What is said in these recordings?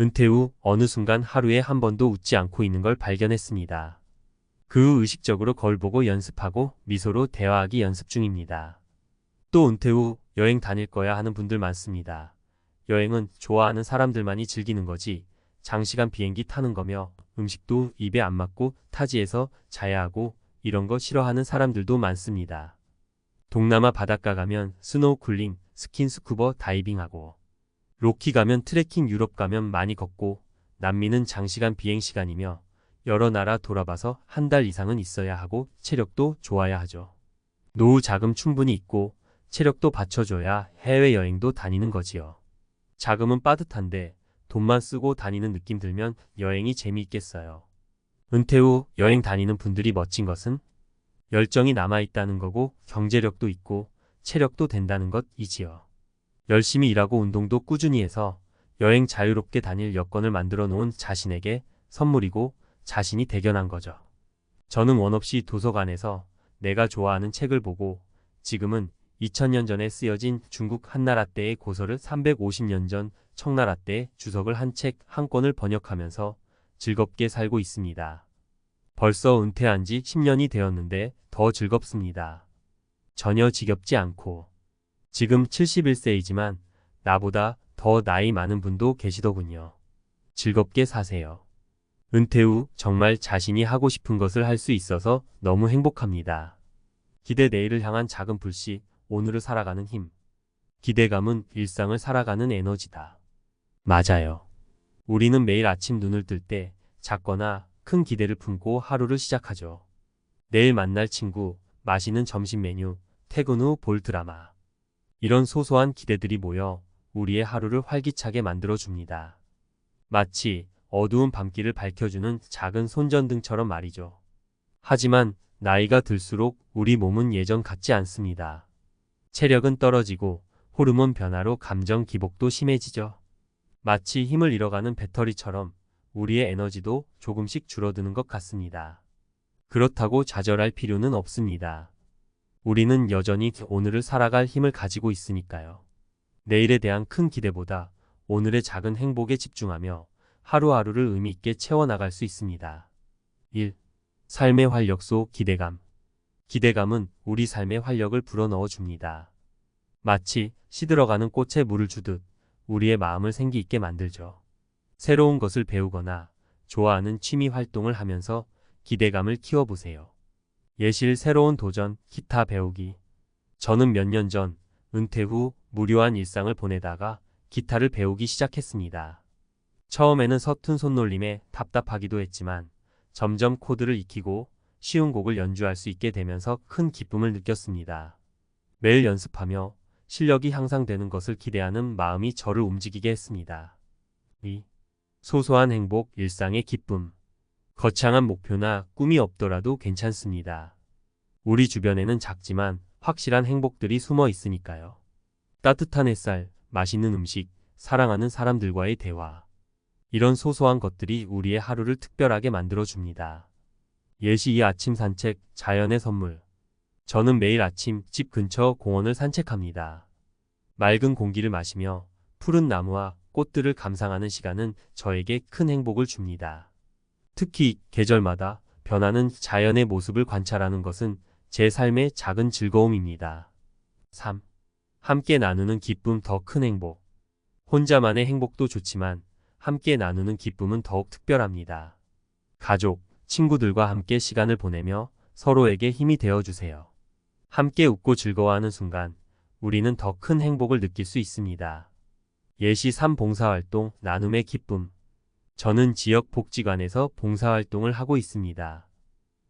은퇴 후 어느 순간 하루에 한 번도 웃지 않고 있는 걸 발견했습니다. 그 후 의식적으로 거울 보고 연습하고 미소로 대화하기 연습 중입니다. 또 은퇴 후 여행 다닐 거야 하는 분들 많습니다. 여행은 좋아하는 사람들만이 즐기는 거지 장시간 비행기 타는 거며 음식도 입에 안 맞고 타지에서 자야 하고 이런 거 싫어하는 사람들도 많습니다. 동남아 바닷가 가면 스노우쿨링, 스킨스쿠버 다이빙하고 로키 가면 트레킹, 유럽 가면 많이 걷고 남미는 장시간 비행시간이며 여러 나라 돌아봐서 한 달 이상은 있어야 하고 체력도 좋아야 하죠. 노후 자금 충분히 있고 체력도 받쳐줘야 해외여행도 다니는 거지요. 자금은 빠듯한데 돈만 쓰고 다니는 느낌 들면 여행이 재미있겠어요. 은퇴 후 여행 다니는 분들이 멋진 것은 열정이 남아있다는 거고 경제력도 있고 체력도 된다는 것이지요. 열심히 일하고 운동도 꾸준히 해서 여행 자유롭게 다닐 여건을 만들어 놓은 자신에게 선물이고 자신이 대견한 거죠. 저는 원 없이 도서관에서 내가 좋아하는 책을 보고 지금은 2000년 전에 쓰여진 중국 한나라 때의 고서를 350년 전 청나라 때 주석을 한 책 한 권을 번역하면서 즐겁게 살고 있습니다. 벌써 은퇴한 지 10년이 되었는데 더 즐겁습니다. 전혀 지겹지 않고. 지금 71세이지만 나보다 더 나이 많은 분도 계시더군요. 즐겁게 사세요. 은퇴 후 정말 자신이 하고 싶은 것을 할 수 있어서 너무 행복합니다. 기대 내일을 향한 작은 불씨, 오늘을 살아가는 힘. 기대감은 일상을 살아가는 에너지다. 맞아요. 우리는 매일 아침 눈을 뜰 때 작거나 큰 기대를 품고 하루를 시작하죠. 내일 만날 친구, 맛있는 점심 메뉴, 퇴근 후 볼 드라마. 이런 소소한 기대들이 모여 우리의 하루를 활기차게 만들어줍니다. 마치 어두운 밤길을 밝혀주는 작은 손전등처럼 말이죠. 하지만 나이가 들수록 우리 몸은 예전 같지 않습니다. 체력은 떨어지고 호르몬 변화로 감정 기복도 심해지죠. 마치 힘을 잃어가는 배터리처럼 우리의 에너지도 조금씩 줄어드는 것 같습니다. 그렇다고 좌절할 필요는 없습니다. 우리는 여전히 오늘을 살아갈 힘을 가지고 있으니까요. 내일에 대한 큰 기대보다 오늘의 작은 행복에 집중하며 하루하루를 의미 있게 채워나갈 수 있습니다. 1. 삶의 활력소 기대감. 기대감은 우리 삶의 활력을 불어넣어 줍니다. 마치 시들어가는 꽃에 물을 주듯 우리의 마음을 생기 있게 만들죠. 새로운 것을 배우거나 좋아하는 취미 활동을 하면서 기대감을 키워보세요. 예실 새로운 도전, 기타 배우기. 저는 몇 년 전 은퇴 후 무료한 일상을 보내다가 기타를 배우기 시작했습니다. 처음에는 서툰 손놀림에 답답하기도 했지만 점점 코드를 익히고 쉬운 곡을 연주할 수 있게 되면서 큰 기쁨을 느꼈습니다. 매일 연습하며 실력이 향상되는 것을 기대하는 마음이 저를 움직이게 했습니다. 2. 소소한 행복, 일상의 기쁨. 거창한 목표나 꿈이 없더라도 괜찮습니다. 우리 주변에는 작지만 확실한 행복들이 숨어 있으니까요. 따뜻한 햇살, 맛있는 음식, 사랑하는 사람들과의 대화. 이런 소소한 것들이 우리의 하루를 특별하게 만들어줍니다. 예시 2. 아침 산책, 자연의 선물. 저는 매일 아침 집 근처 공원을 산책합니다. 맑은 공기를 마시며 푸른 나무와 꽃들을 감상하는 시간은 저에게 큰 행복을 줍니다. 특히 계절마다 변하는 자연의 모습을 관찰하는 것은 제 삶의 작은 즐거움입니다. 3. 함께 나누는 기쁨, 더 큰 행복. 혼자만의 행복도 좋지만 함께 나누는 기쁨은 더욱 특별합니다. 가족, 친구들과 함께 시간을 보내며 서로에게 힘이 되어주세요. 함께 웃고 즐거워하는 순간 우리는 더 큰 행복을 느낄 수 있습니다. 예시 3. 봉사활동, 나눔의 기쁨. 저는 지역 복지관에서 봉사활동을 하고 있습니다.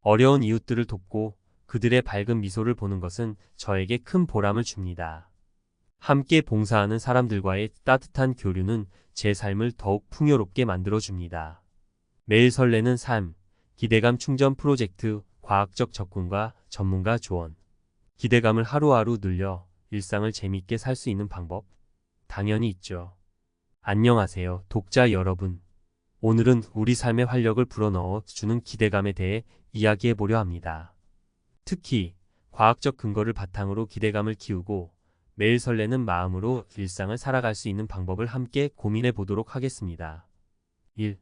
어려운 이웃들을 돕고 그들의 밝은 미소를 보는 것은 저에게 큰 보람을 줍니다. 함께 봉사하는 사람들과의 따뜻한 교류는 제 삶을 더욱 풍요롭게 만들어줍니다. 매일 설레는 삶, 기대감 충전 프로젝트, 과학적 접근과 전문가 조언. 기대감을 하루하루 늘려 일상을 재밌게 살 수 있는 방법? 당연히 있죠. 안녕하세요, 독자 여러분. 오늘은 우리 삶의 활력을 불어넣어 주는 기대감에 대해 이야기해 보려 합니다. 특히 과학적 근거를 바탕으로 기대감을 키우고 매일 설레는 마음으로 일상을 살아갈 수 있는 방법을 함께 고민해 보도록 하겠습니다. 1.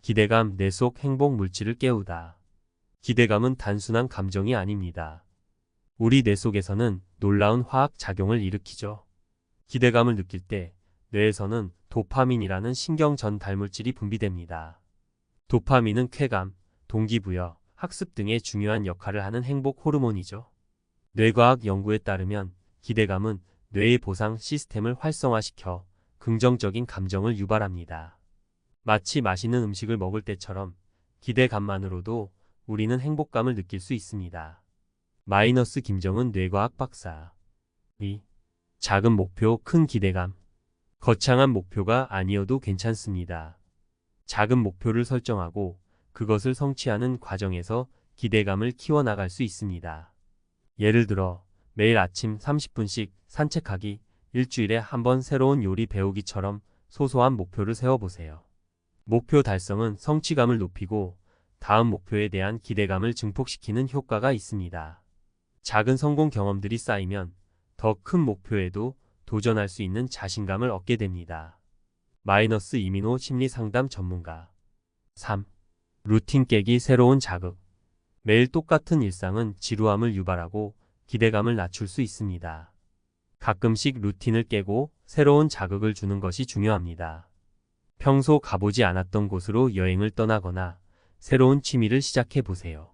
기대감, 내 속 행복 물질을 깨우다. 기대감은 단순한 감정이 아닙니다. 우리 뇌 속에서는 놀라운 화학 작용을 일으키죠. 기대감을 느낄 때 뇌에서는 도파민이라는 신경 전달 물질이 분비됩니다. 도파민은 쾌감, 동기부여, 학습 등의 중요한 역할을 하는 행복 호르몬이죠. 뇌과학 연구에 따르면 기대감은 뇌의 보상 시스템을 활성화시켜 긍정적인 감정을 유발합니다. 마치 맛있는 음식을 먹을 때처럼 기대감만으로도 우리는 행복감을 느낄 수 있습니다. 마이너스 김정은 뇌과학 박사. 2. 작은 목표, 큰 기대감. 거창한 목표가 아니어도 괜찮습니다. 작은 목표를 설정하고 그것을 성취하는 과정에서 기대감을 키워나갈 수 있습니다. 예를 들어 매일 아침 30분씩 산책하기, 일주일에 한 번 새로운 요리 배우기처럼 소소한 목표를 세워보세요. 목표 달성은 성취감을 높이고 다음 목표에 대한 기대감을 증폭시키는 효과가 있습니다. 작은 성공 경험들이 쌓이면 더 큰 목표에도 도전할 수 있는 자신감을 얻게 됩니다. 마이너스 이민호 심리 상담 전문가. 3. 루틴 깨기, 새로운 자극. 매일 똑같은 일상은 지루함을 유발하고 기대감을 낮출 수 있습니다. 가끔씩 루틴을 깨고 새로운 자극을 주는 것이 중요합니다. 평소 가보지 않았던 곳으로 여행을 떠나거나 새로운 취미를 시작해 보세요.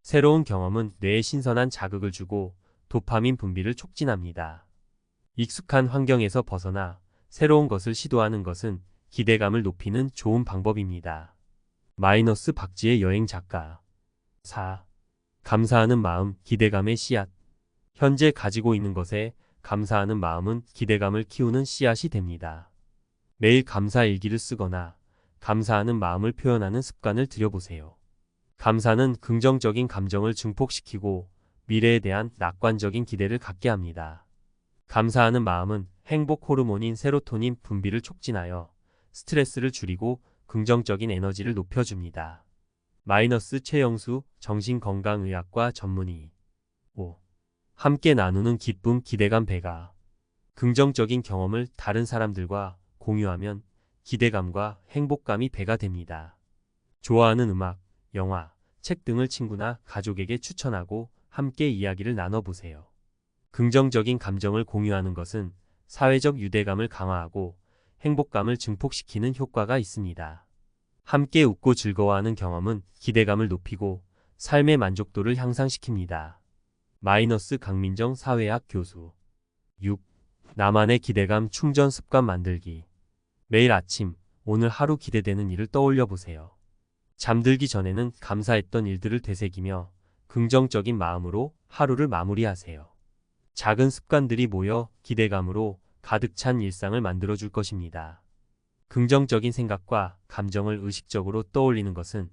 새로운 경험은 뇌에 신선한 자극을 주고 도파민 분비를 촉진합니다. 익숙한 환경에서 벗어나 새로운 것을 시도하는 것은 기대감을 높이는 좋은 방법입니다. 마이너스 박지의 여행 작가. 4. 감사하는 마음, 기대감의 씨앗. 현재 가지고 있는 것에 감사하는 마음은 기대감을 키우는 씨앗이 됩니다. 매일 감사 일기를 쓰거나 감사하는 마음을 표현하는 습관을 들여보세요. 감사는 긍정적인 감정을 증폭시키고 미래에 대한 낙관적인 기대를 갖게 합니다. 감사하는 마음은 행복 호르몬인 세로토닌 분비를 촉진하여 스트레스를 줄이고 긍정적인 에너지를 높여줍니다. 마이너스 최영수 정신건강의학과 전문의. 5. 함께 나누는 기쁨, 기대감 배가. 긍정적인 경험을 다른 사람들과 공유하면 기대감과 행복감이 배가 됩니다. 좋아하는 음악, 영화, 책 등을 친구나 가족에게 추천하고 함께 이야기를 나눠보세요. 긍정적인 감정을 공유하는 것은 사회적 유대감을 강화하고 행복감을 증폭시키는 효과가 있습니다. 함께 웃고 즐거워하는 경험은 기대감을 높이고 삶의 만족도를 향상시킵니다. 마이너스 강민정 사회학 교수. 6. 나만의 기대감 충전 습관 만들기. 매일 아침 오늘 하루 기대되는 일을 떠올려 보세요. 잠들기 전에는 감사했던 일들을 되새기며 긍정적인 마음으로 하루를 마무리하세요. 작은 습관들이 모여 기대감으로 가득 찬 일상을 만들어줄 것입니다. 긍정적인 생각과 감정을 의식적으로 떠올리는 것은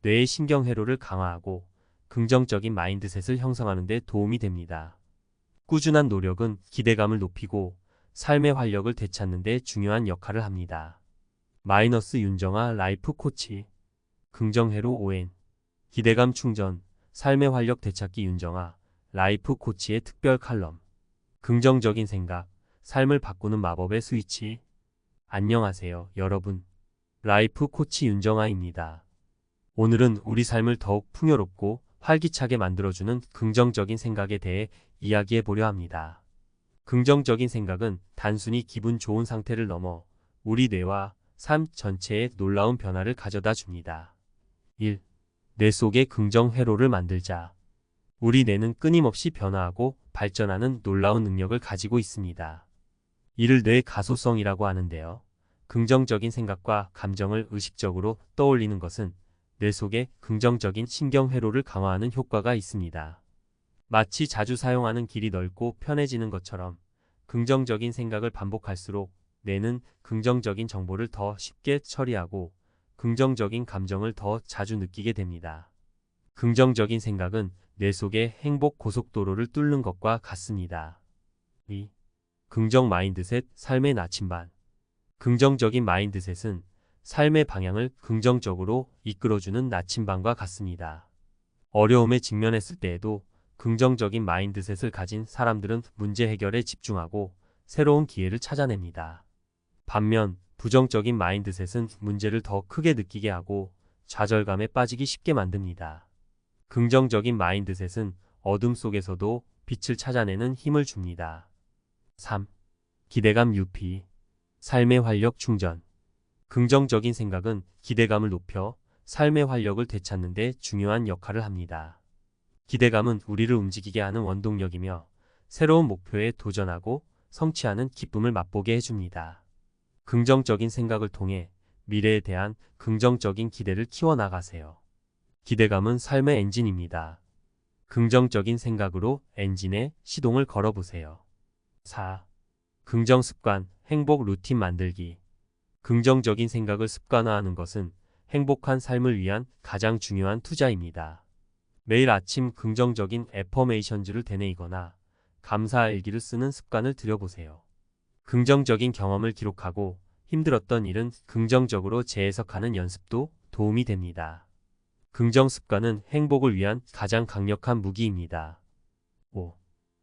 뇌의 신경회로를 강화하고 긍정적인 마인드셋을 형성하는 데 도움이 됩니다. 꾸준한 노력은 기대감을 높이고 삶의 활력을 되찾는 데 중요한 역할을 합니다. 마이너스 윤정아 라이프 코치. 긍정회로 ON. 기대감 충전, 삶의 활력 되찾기 윤정아 라이프 코치의 특별 칼럼. 긍정적인 생각, 삶을 바꾸는 마법의 스위치. 안녕하세요, 여러분. 라이프 코치 윤정아입니다. 오늘은 우리 삶을 더욱 풍요롭고 활기차게 만들어주는 긍정적인 생각에 대해 이야기해 보려 합니다. 긍정적인 생각은 단순히 기분 좋은 상태를 넘어 우리 뇌와 삶 전체에 놀라운 변화를 가져다 줍니다. 1. 뇌 속의 긍정 회로를 만들자. 우리 뇌는 끊임없이 변화하고 발전하는 놀라운 능력을 가지고 있습니다. 이를 뇌 가소성이라고 하는데요. 긍정적인 생각과 감정을 의식적으로 떠올리는 것은 뇌 속의 긍정적인 신경 회로를 강화하는 효과가 있습니다. 마치 자주 사용하는 길이 넓고 편해지는 것처럼 긍정적인 생각을 반복할수록 뇌는 긍정적인 정보를 더 쉽게 처리하고 긍정적인 감정을 더 자주 느끼게 됩니다. 긍정적인 생각은 뇌 속의 행복 고속도로를 뚫는 것과 같습니다. 2. 긍정 마인드셋, 삶의 나침반. 긍정적인 마인드셋은 삶의 방향을 긍정적으로 이끌어주는 나침반과 같습니다. 어려움에 직면했을 때에도 긍정적인 마인드셋을 가진 사람들은 문제 해결에 집중하고 새로운 기회를 찾아냅니다. 반면 부정적인 마인드셋은 문제를 더 크게 느끼게 하고 좌절감에 빠지기 쉽게 만듭니다. 긍정적인 마인드셋은 어둠 속에서도 빛을 찾아내는 힘을 줍니다. 3. 기대감 유피. 삶의 활력 충전. 긍정적인 생각은 기대감을 높여 삶의 활력을 되찾는 데 중요한 역할을 합니다. 기대감은 우리를 움직이게 하는 원동력이며 새로운 목표에 도전하고 성취하는 기쁨을 맛보게 해줍니다. 긍정적인 생각을 통해 미래에 대한 긍정적인 기대를 키워나가세요. 기대감은 삶의 엔진입니다. 긍정적인 생각으로 엔진에 시동을 걸어보세요. 4. 긍정 습관, 행복 루틴 만들기. 긍정적인 생각을 습관화하는 것은 행복한 삶을 위한 가장 중요한 투자입니다. 매일 아침 긍정적인 애퍼메이션즈를 되뇌이거나 감사 일기를 쓰는 습관을 들여보세요. 긍정적인 경험을 기록하고 힘들었던 일은 긍정적으로 재해석하는 연습도 도움이 됩니다. 긍정 습관은 행복을 위한 가장 강력한 무기입니다. 5.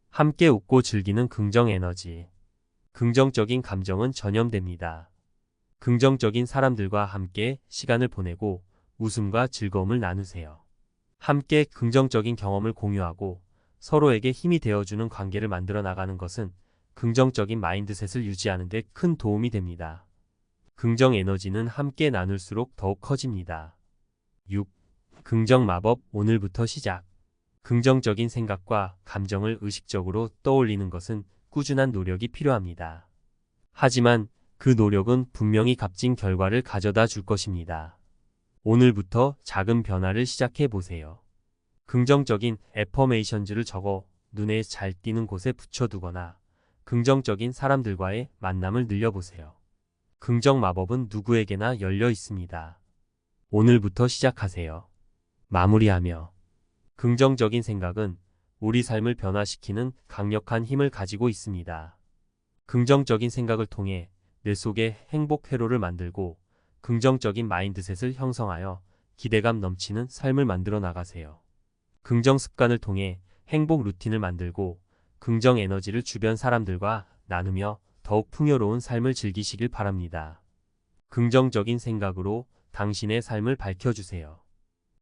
함께 웃고 즐기는 긍정 에너지. 긍정적인 감정은 전염됩니다. 긍정적인 사람들과 함께 시간을 보내고 웃음과 즐거움을 나누세요. 함께 긍정적인 경험을 공유하고 서로에게 힘이 되어주는 관계를 만들어 나가는 것은 긍정적인 마인드셋을 유지하는 데 큰 도움이 됩니다. 긍정 에너지는 함께 나눌수록 더욱 커집니다. 6. 긍정 마법 오늘부터 시작. 긍정적인 생각과 감정을 의식적으로 떠올리는 것은 꾸준한 노력이 필요합니다. 하지만 그 노력은 분명히 값진 결과를 가져다 줄 것입니다. 오늘부터 작은 변화를 시작해 보세요. 긍정적인 애퍼메이션즈를 적어 눈에 잘 띄는 곳에 붙여두거나 긍정적인 사람들과의 만남을 늘려보세요. 긍정 마법은 누구에게나 열려 있습니다. 오늘부터 시작하세요. 마무리하며 긍정적인 생각은 우리 삶을 변화시키는 강력한 힘을 가지고 있습니다. 긍정적인 생각을 통해 뇌 속에 행복 회로를 만들고 긍정적인 마인드셋을 형성하여 기대감 넘치는 삶을 만들어 나가세요. 긍정 습관을 통해 행복 루틴을 만들고 긍정 에너지를 주변 사람들과 나누며 더욱 풍요로운 삶을 즐기시길 바랍니다. 긍정적인 생각으로 당신의 삶을 밝혀주세요.